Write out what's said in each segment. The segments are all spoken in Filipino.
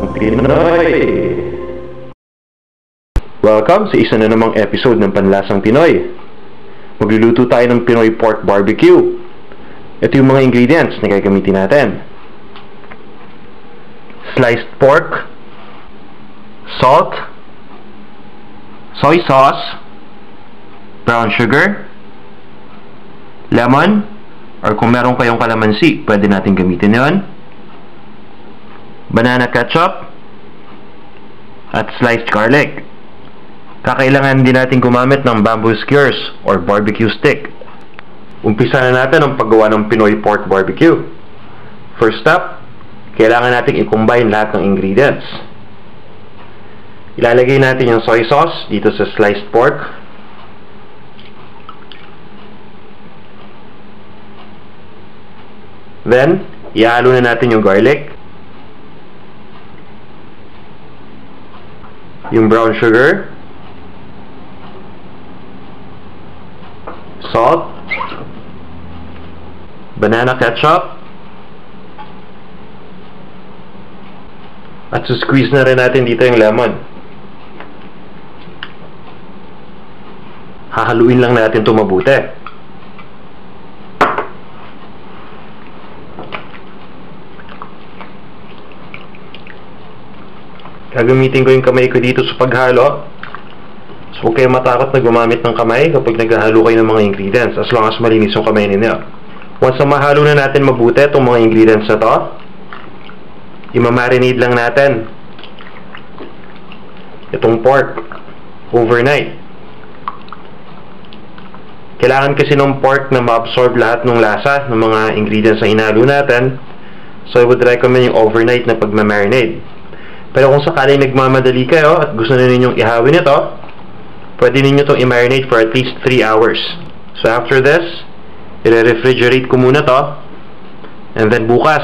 Panlasang Pinoy. Welcome sa isa na namang episode ng Panlasang Pinoy. Magluluto tayo ng Pinoy Pork Barbecue. Ito yung mga ingredients na gagamitin natin: sliced pork, salt, soy sauce, brown sugar, lemon, or kung meron kayong kalamansi, pwede natin gamitin yon, banana ketchup, at sliced garlic. Kakailangan din natin gumamit ng bamboo skewers or barbecue stick. Umpisa na natin ang paggawa ng Pinoy Pork Barbecue. First step, kailangan natin i-combine lahat ng ingredients. Ilalagay natin yung soy sauce dito sa sliced pork. Then, ihalo na natin yung garlic, yung brown sugar, salt, banana ketchup, at squeeze na rin natin dito yung lemon. Hahaluin lang natin ito mabuti. Gagamitin ko yung kamay ko dito sa paghalo. So, huwag kayong matakot na gumamit ng kamay kapag naghahalo kayo ng mga ingredients, as long as malinis yung kamay ninyo. Once na mahalo na natin mabuti itong mga ingredients na to, imamarinate lang natin itong pork overnight. Kailangan kasi ng pork na ma-absorb lahat ng lasa ng mga ingredients na hinalo natin. So, I would recommend yung overnight na pagmamarinate. Pero kung sakaling nagmamadali kayo at gusto na ninyong ihawin ito, pwede ninyo itong i-marinate for at least 3 hours. So after this, i-refrigerate ko muna to, and then bukas,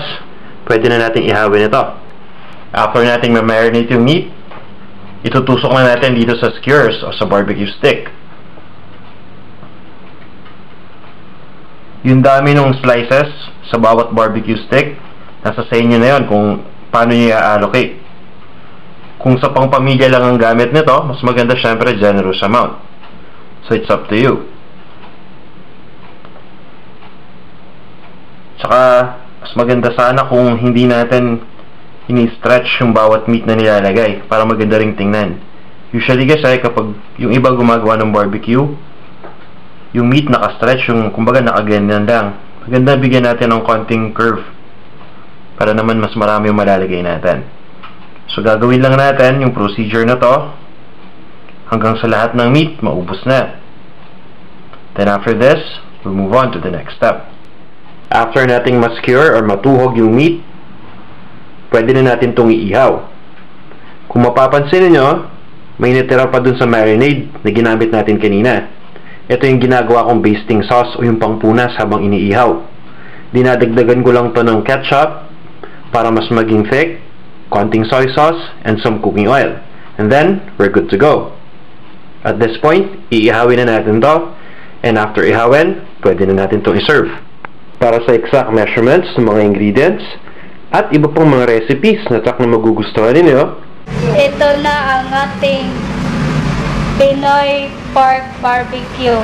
pwede na natin ihawin ito. After natin ma-marinate yung meat, itutusok na natin dito sa skewers o sa barbecue stick. Yung dami ng slices sa bawat barbecue stick, nasa sa inyo na yun kung paano nyo i-allocate. Kung sa pang-pamilya lang ang gamit nito, mas maganda syempre generous amount. So it's up to you. Tsaka, mas maganda sana kung hindi natin ini-stretch yung bawat meat na nilalagay para maganda ring tingnan. Usually kasi kapag yung iba gumagawa ng barbecue, yung meat naka-stretch, yung kumbaga nakaganyan lang. Maganda bigyan natin ng konting curve para naman mas marami yung malalagay natin. So, gagawin lang natin yung procedure na to hanggang sa lahat ng meat maubos na. Then after this, we'll move on to the next step. After nating ma-skewer or matuhog yung meat, pwede na natin itong iihaw. Kung mapapansin niyo, may natira pa dun sa marinade na ginamit natin kanina. Ito yung ginagawa kong basting sauce o yung pangpunas habang iniihaw. Dinadagdagan ko lang to ng ketchup para mas maging thick, konting soy sauce, and some cooking oil. And then, we're good to go. At this point, iihawin na natin to, and after ihawin, pwede na natin itong iserve. Para sa exact measurements ng mga ingredients, at iba pang mga recipes na tak na magugustuhan ninyo, ito na ang ating Pinoy Pork Barbecue.